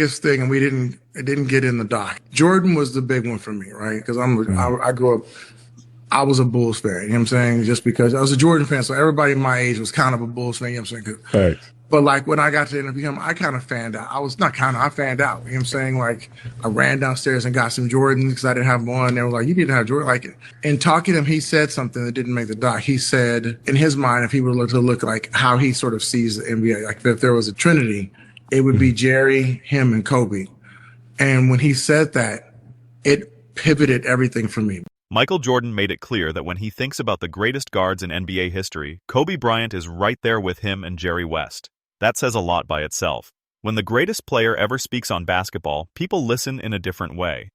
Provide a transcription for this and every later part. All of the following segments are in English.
biggest thing, and it didn't get in the doc. Jordan was the big one for me, right? Because I grew up, I was a Bulls fan. You know what I'm saying? Just because I was a Jordan fan, so everybody my age was kind of a Bulls fan. You know what I'm saying? Right. But like when I got to interview him, I kind of fanned out. I was not kind of, I fanned out. You know what I'm saying? Like I ran downstairs and got some Jordans because I didn't have one. They were like, you need to have Jordan. Like in talking to him, he said something that didn't make the doc. He said in his mind, if he were to look like how he sort of sees the NBA, like if there was a trinity, it would be Jerry, him, and Kobe. And when he said that, it pivoted everything for me. Michael Jordan made it clear that when he thinks about the greatest guards in NBA history, Kobe Bryant is right there with him and Jerry West. That says a lot by itself. When the greatest player ever speaks on basketball, people listen in a different way.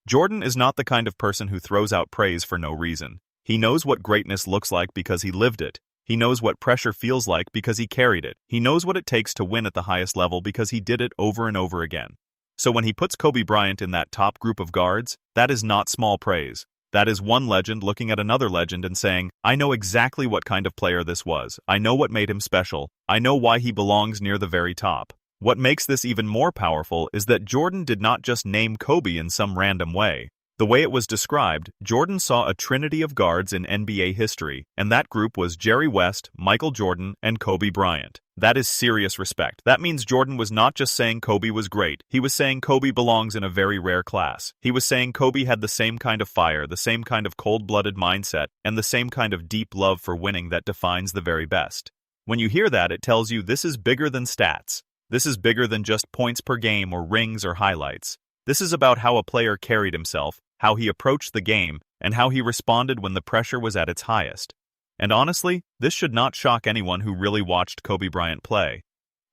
Jordan is not the kind of person who throws out praise for no reason. He knows what greatness looks like because he lived it. He knows what pressure feels like because he carried it. He knows what it takes to win at the highest level because he did it over and over again. So when he puts Kobe Bryant in that top group of guards, that is not small praise. That is one legend looking at another legend and saying, I know exactly what kind of player this was. I know what made him special. I know why he belongs near the very top. What makes this even more powerful is that Jordan did not just name Kobe in some random way. The way it was described, Jordan saw a trinity of guards in NBA history, and that group was Jerry West, Michael Jordan, and Kobe Bryant. That is serious respect. That means Jordan was not just saying Kobe was great. He was saying Kobe belongs in a very rare class. He was saying Kobe had the same kind of fire, the same kind of cold-blooded mindset, and the same kind of deep love for winning that defines the very best. When you hear that, it tells you this is bigger than stats. This is bigger than just points per game or rings or highlights. This is about how a player carried himself, how he approached the game, and how he responded when the pressure was at its highest. And honestly, this should not shock anyone who really watched Kobe Bryant play.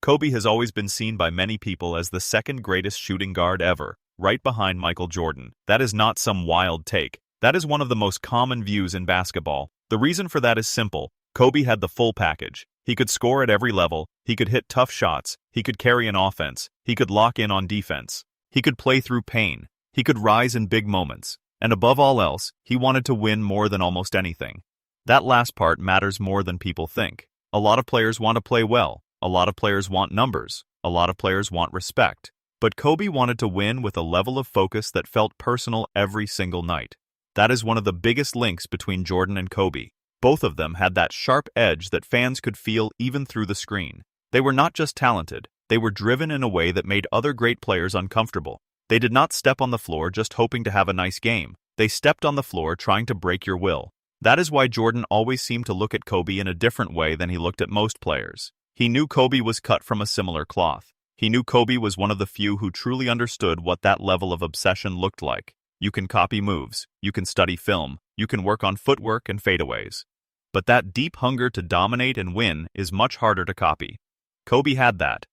Kobe has always been seen by many people as the second greatest shooting guard ever, right behind Michael Jordan. That is not some wild take. That is one of the most common views in basketball. The reason for that is simple. Kobe had the full package. He could score at every level, he could hit tough shots, he could carry an offense, he could lock in on defense. He could play through pain. He could rise in big moments. And above all else, he wanted to win more than almost anything. That last part matters more than people think. A lot of players want to play well. A lot of players want numbers. A lot of players want respect. But Kobe wanted to win with a level of focus that felt personal every single night. That is one of the biggest links between Jordan and Kobe. Both of them had that sharp edge that fans could feel even through the screen. They were not just talented, they were driven in a way that made other great players uncomfortable. They did not step on the floor just hoping to have a nice game. They stepped on the floor trying to break your will. That is why Jordan always seemed to look at Kobe in a different way than he looked at most players. He knew Kobe was cut from a similar cloth. He knew Kobe was one of the few who truly understood what that level of obsession looked like. You can copy moves, you can study film, you can work on footwork and fadeaways. But that deep hunger to dominate and win is much harder to copy. Kobe had that.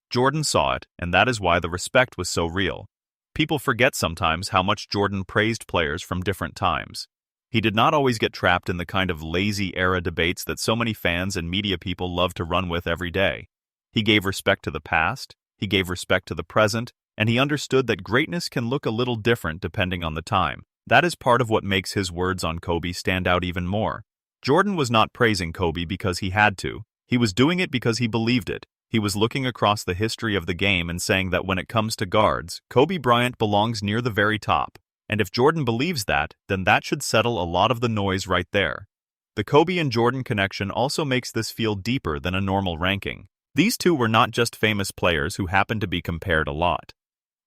Jordan saw it, and that is why the respect was so real. People forget sometimes how much Jordan praised players from different times. He did not always get trapped in the kind of lazy era debates that so many fans and media people love to run with every day. He gave respect to the past, he gave respect to the present, and he understood that greatness can look a little different depending on the time. That is part of what makes his words on Kobe stand out even more. Jordan was not praising Kobe because he had to. He was doing it because he believed it. He was looking across the history of the game and saying that when it comes to guards, Kobe Bryant belongs near the very top. And if Jordan believes that, then that should settle a lot of the noise right there. The Kobe and Jordan connection also makes this feel deeper than a normal ranking. These two were not just famous players who happened to be compared a lot.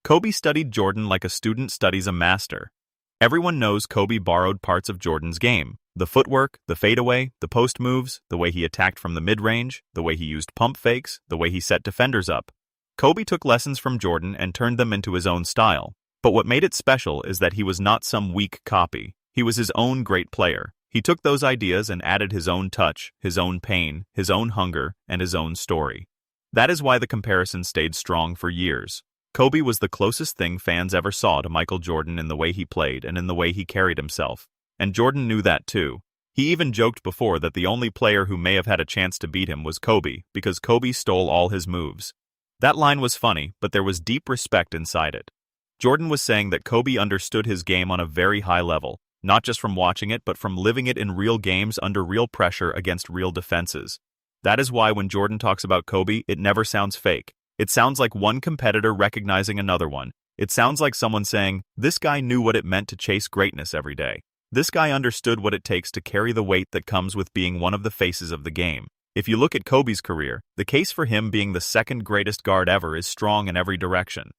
Kobe studied Jordan like a student studies a master. Everyone knows Kobe borrowed parts of Jordan's game. The footwork, the fadeaway, the post moves, the way he attacked from the mid-range, the way he used pump fakes, the way he set defenders up. Kobe took lessons from Jordan and turned them into his own style. But what made it special is that he was not some weak copy. He was his own great player. He took those ideas and added his own touch, his own pain, his own hunger, and his own story. That is why the comparison stayed strong for years. Kobe was the closest thing fans ever saw to Michael Jordan in the way he played and in the way he carried himself. And Jordan knew that too. He even joked before that the only player who may have had a chance to beat him was Kobe, because Kobe stole all his moves. That line was funny, but there was deep respect inside it. Jordan was saying that Kobe understood his game on a very high level, not just from watching it but from living it in real games under real pressure against real defenses. That is why when Jordan talks about Kobe, it never sounds fake. It sounds like one competitor recognizing another one. It sounds like someone saying, this guy knew what it meant to chase greatness every day. This guy understood what it takes to carry the weight that comes with being one of the faces of the game. If you look at Kobe's career, the case for him being the second greatest guard ever is strong in every direction.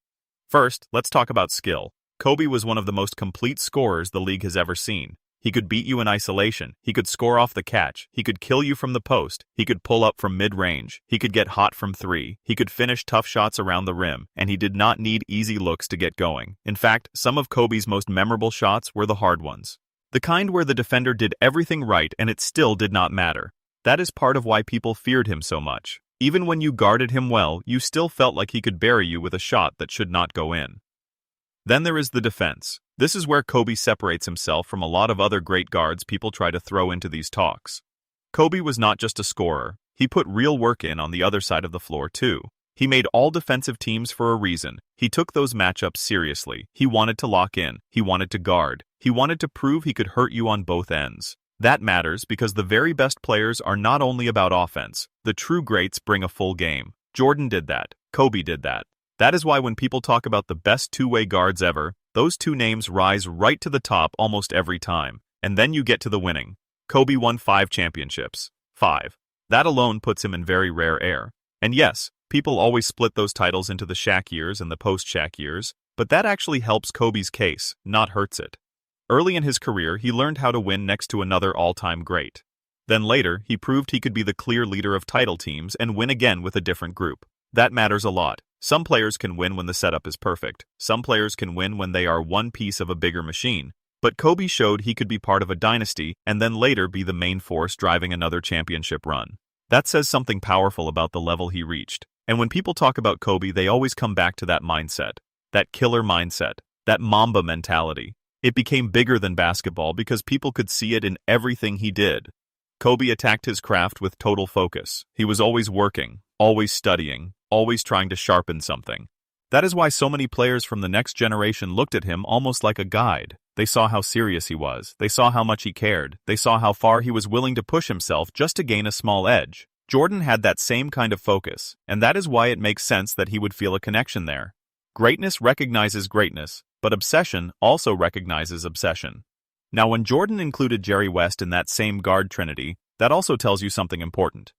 First, let's talk about skill. Kobe was one of the most complete scorers the league has ever seen. He could beat you in isolation, he could score off the catch, he could kill you from the post, he could pull up from mid-range, he could get hot from three, he could finish tough shots around the rim, and he did not need easy looks to get going. In fact, some of Kobe's most memorable shots were the hard ones. The kind where the defender did everything right and it still did not matter. That is part of why people feared him so much. Even when you guarded him well, you still felt like he could bury you with a shot that should not go in. Then there is the defense. This is where Kobe separates himself from a lot of other great guards people try to throw into these talks. Kobe was not just a scorer. He put real work in on the other side of the floor too. He made all defensive teams for a reason. He took those matchups seriously. He wanted to lock in. He wanted to guard. He wanted to prove he could hurt you on both ends. That matters because the very best players are not only about offense. The true greats bring a full game. Jordan did that. Kobe did that. That is why when people talk about the best two-way guards ever, those two names rise right to the top almost every time. And then you get to the winning. Kobe won 5 championships. 5. That alone puts him in very rare air. And yes, people always split those titles into the Shaq years and the post-Shaq years, but that actually helps Kobe's case, not hurts it. Early in his career, he learned how to win next to another all-time great. Then later, he proved he could be the clear leader of title teams and win again with a different group. That matters a lot. Some players can win when the setup is perfect. Some players can win when they are one piece of a bigger machine. But Kobe showed he could be part of a dynasty and then later be the main force driving another championship run. That says something powerful about the level he reached. And when people talk about Kobe, they always come back to that mindset. That killer mindset. That Mamba mentality. It became bigger than basketball because people could see it in everything he did. Kobe attacked his craft with total focus. He was always working, always studying, always trying to sharpen something. That is why so many players from the next generation looked at him almost like a guide. They saw how serious he was. They saw how much he cared. They saw how far he was willing to push himself just to gain a small edge. Jordan had that same kind of focus, and that is why it makes sense that he would feel a connection there. Greatness recognizes greatness, but obsession also recognizes obsession. Now, when Jordan included Jerry West in that same guard trinity, that also tells you something important.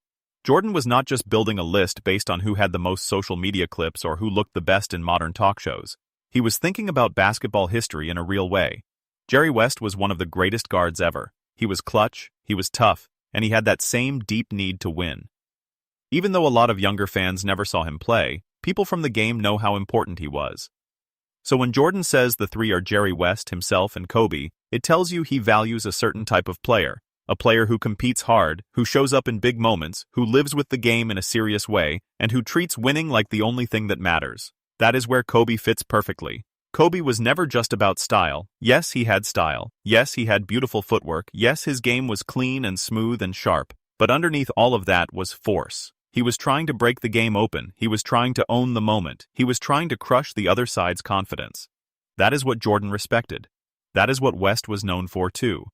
Jordan was not just building a list based on who had the most social media clips or who looked the best in modern talk shows. He was thinking about basketball history in a real way. Jerry West was one of the greatest guards ever. He was clutch, he was tough, and he had that same deep need to win. Even though a lot of younger fans never saw him play, people from the game know how important he was. So when Jordan says the three are Jerry West, himself, and Kobe, it tells you he values a certain type of player. A player who competes hard, who shows up in big moments, who lives with the game in a serious way, and who treats winning like the only thing that matters. That is where Kobe fits perfectly. Kobe was never just about style. Yes, he had style. Yes, he had beautiful footwork. Yes, his game was clean and smooth and sharp. But underneath all of that was force. He was trying to break the game open. He was trying to own the moment. He was trying to crush the other side's confidence. That is what Jordan respected. That is what West was known for too.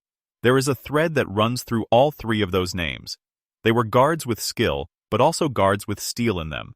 There is a thread that runs through all three of those names. They were guards with skill, but also guards with steel in them.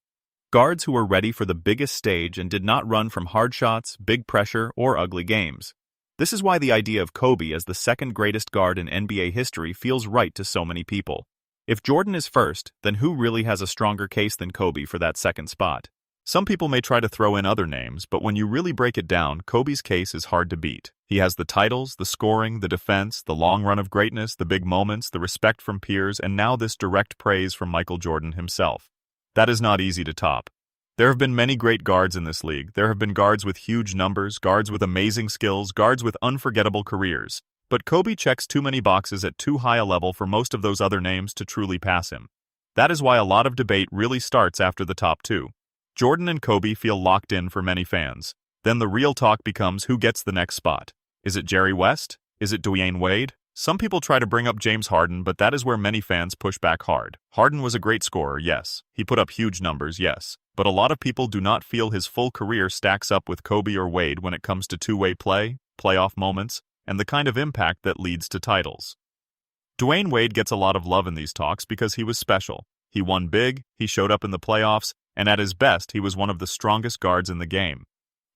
Guards who were ready for the biggest stage and did not run from hard shots, big pressure, or ugly games. This is why the idea of Kobe as the second greatest guard in NBA history feels right to so many people. If Jordan is first, then who really has a stronger case than Kobe for that second spot? Some people may try to throw in other names, but when you really break it down, Kobe's case is hard to beat. He has the titles, the scoring, the defense, the long run of greatness, the big moments, the respect from peers, and now this direct praise from Michael Jordan himself. That is not easy to top. There have been many great guards in this league. There have been guards with huge numbers, guards with amazing skills, guards with unforgettable careers. But Kobe checks too many boxes at too high a level for most of those other names to truly pass him. That is why a lot of debate really starts after the top two. Jordan and Kobe feel locked in for many fans. Then the real talk becomes who gets the next spot. Is it Jerry West? Is it Dwyane Wade? Some people try to bring up James Harden, but that is where many fans push back hard. Harden was a great scorer, yes. He put up huge numbers, yes. But a lot of people do not feel his full career stacks up with Kobe or Wade when it comes to two-way play, playoff moments, and the kind of impact that leads to titles. Dwyane Wade gets a lot of love in these talks because he was special. He won big, he showed up in the playoffs, and at his best, he was one of the strongest guards in the game.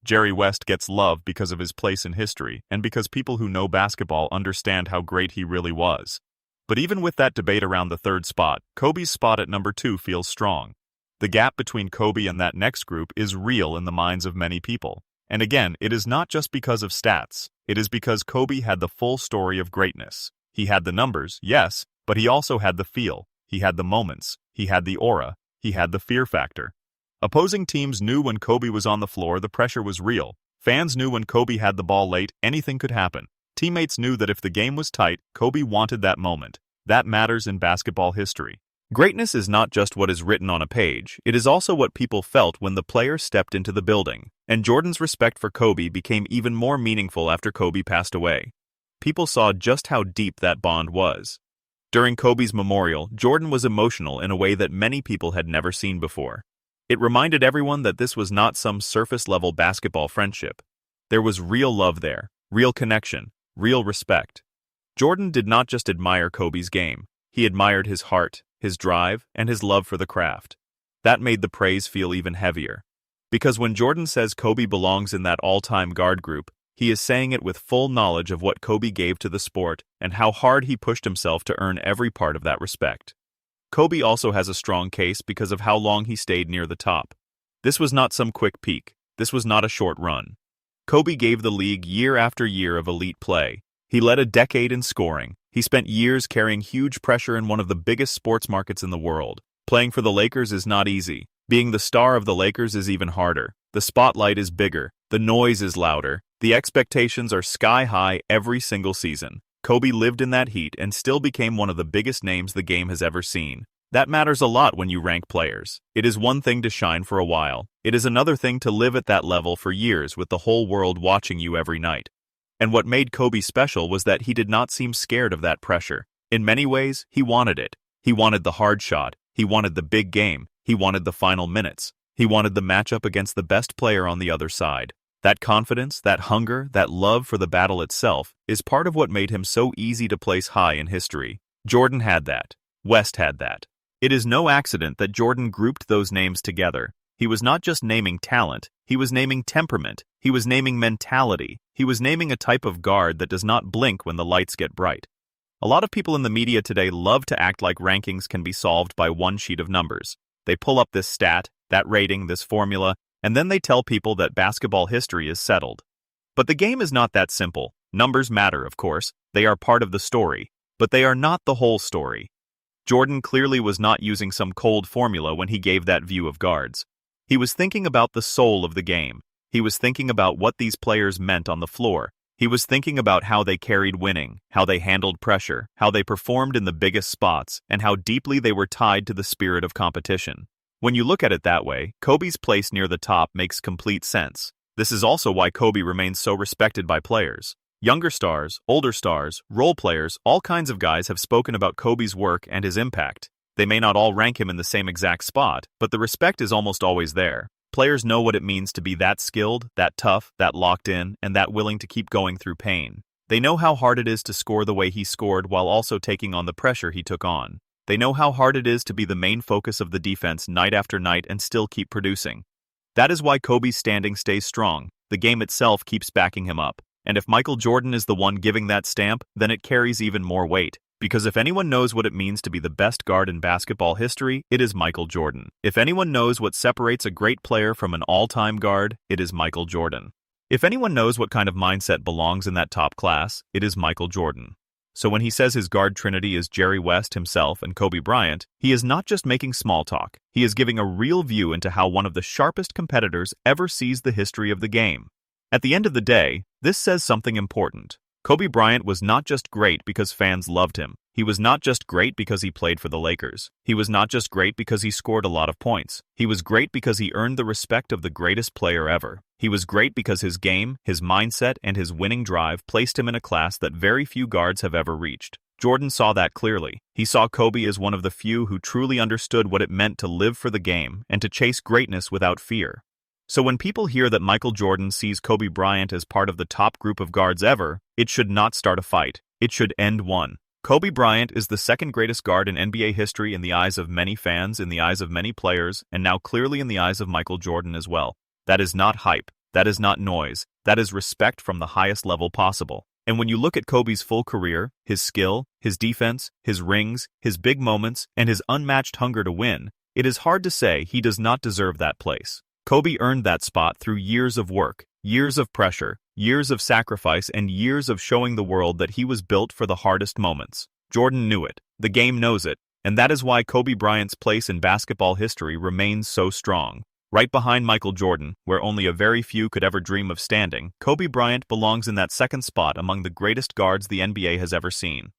Jerry West gets love because of his place in history and because people who know basketball understand how great he really was. But even with that debate around the third spot, Kobe's spot at number 2 feels strong. The gap between Kobe and that next group is real in the minds of many people. And again, it is not just because of stats. It is because Kobe had the full story of greatness. He had the numbers, yes, but he also had the feel. He had the moments. He had the aura. He had the fear factor. Opposing teams knew when Kobe was on the floor, the pressure was real. Fans knew when Kobe had the ball late, anything could happen. Teammates knew that if the game was tight, Kobe wanted that moment. That matters in basketball history. Greatness is not just what is written on a page, it is also what people felt when the player stepped into the building. And Jordan's respect for Kobe became even more meaningful after Kobe passed away. People saw just how deep that bond was. During Kobe's memorial, Jordan was emotional in a way that many people had never seen before. It reminded everyone that this was not some surface-level basketball friendship. There was real love there, real connection, real respect. Jordan did not just admire Kobe's game. He admired his heart, his drive, and his love for the craft. That made the praise feel even heavier. Because when Jordan says Kobe belongs in that all-time guard group, he is saying it with full knowledge of what Kobe gave to the sport and how hard he pushed himself to earn every part of that respect. Kobe also has a strong case because of how long he stayed near the top. This was not some quick peak. This was not a short run. Kobe gave the league year after year of elite play. He led a decade in scoring. He spent years carrying huge pressure in one of the biggest sports markets in the world. Playing for the Lakers is not easy. Being the star of the Lakers is even harder. The spotlight is bigger. The noise is louder. The expectations are sky high every single season. Kobe lived in that heat and still became one of the biggest names the game has ever seen. That matters a lot when you rank players. It is one thing to shine for a while. It is another thing to live at that level for years with the whole world watching you every night. And what made Kobe special was that he did not seem scared of that pressure. In many ways, he wanted it. He wanted the hard shot. He wanted the big game. He wanted the final minutes. He wanted the matchup against the best player on the other side. That confidence, that hunger, that love for the battle itself is part of what made him so easy to place high in history. Jordan had that. West had that. It is no accident that Jordan grouped those names together. He was not just naming talent, he was naming temperament, he was naming mentality, he was naming a type of guard that does not blink when the lights get bright. A lot of people in the media today love to act like rankings can be solved by one sheet of numbers. They pull up this stat, that rating, this formula, and then they tell people that basketball history is settled. But the game is not that simple. Numbers matter, of course. They are part of the story. But they are not the whole story. Jordan clearly was not using some cold formula when he gave that view of guards. He was thinking about the soul of the game. He was thinking about what these players meant on the floor. He was thinking about how they carried winning, how they handled pressure, how they performed in the biggest spots, and how deeply they were tied to the spirit of competition. When you look at it that way, Kobe's place near the top makes complete sense. This is also why Kobe remains so respected by players. Younger stars, older stars, role players, all kinds of guys have spoken about Kobe's work and his impact. They may not all rank him in the same exact spot, but the respect is almost always there. Players know what it means to be that skilled, that tough, that locked in, and that willing to keep going through pain. They know how hard it is to score the way he scored while also taking on the pressure he took on. They know how hard it is to be the main focus of the defense night after night and still keep producing. That is why Kobe's standing stays strong. The game itself keeps backing him up. And if Michael Jordan is the one giving that stamp, then it carries even more weight. Because if anyone knows what it means to be the best guard in basketball history, it is Michael Jordan. If anyone knows what separates a great player from an all-time guard, it is Michael Jordan. If anyone knows what kind of mindset belongs in that top class, it is Michael Jordan. So when he says his guard trinity is Jerry West himself and Kobe Bryant, he is not just making small talk. He is giving a real view into how one of the sharpest competitors ever sees the history of the game. At the end of the day, this says something important. Kobe Bryant was not just great because fans loved him. He was not just great because he played for the Lakers. He was not just great because he scored a lot of points. He was great because he earned the respect of the greatest player ever. He was great because his game, his mindset, and his winning drive placed him in a class that very few guards have ever reached. Jordan saw that clearly. He saw Kobe as one of the few who truly understood what it meant to live for the game and to chase greatness without fear. So when people hear that Michael Jordan sees Kobe Bryant as part of the top group of guards ever, it should not start a fight. It should end one. Kobe Bryant is the second greatest guard in NBA history in the eyes of many fans, in the eyes of many players, and now clearly in the eyes of Michael Jordan as well. That is not hype. That is not noise. That is respect from the highest level possible. And when you look at Kobe's full career, his skill, his defense, his rings, his big moments, and his unmatched hunger to win, it is hard to say he does not deserve that place. Kobe earned that spot through years of work, years of pressure, years of sacrifice, and years of showing the world that he was built for the hardest moments. Jordan knew it, the game knows it, and that is why Kobe Bryant's place in basketball history remains so strong. Right behind Michael Jordan, where only a very few could ever dream of standing, Kobe Bryant belongs in that second spot among the greatest guards the NBA has ever seen.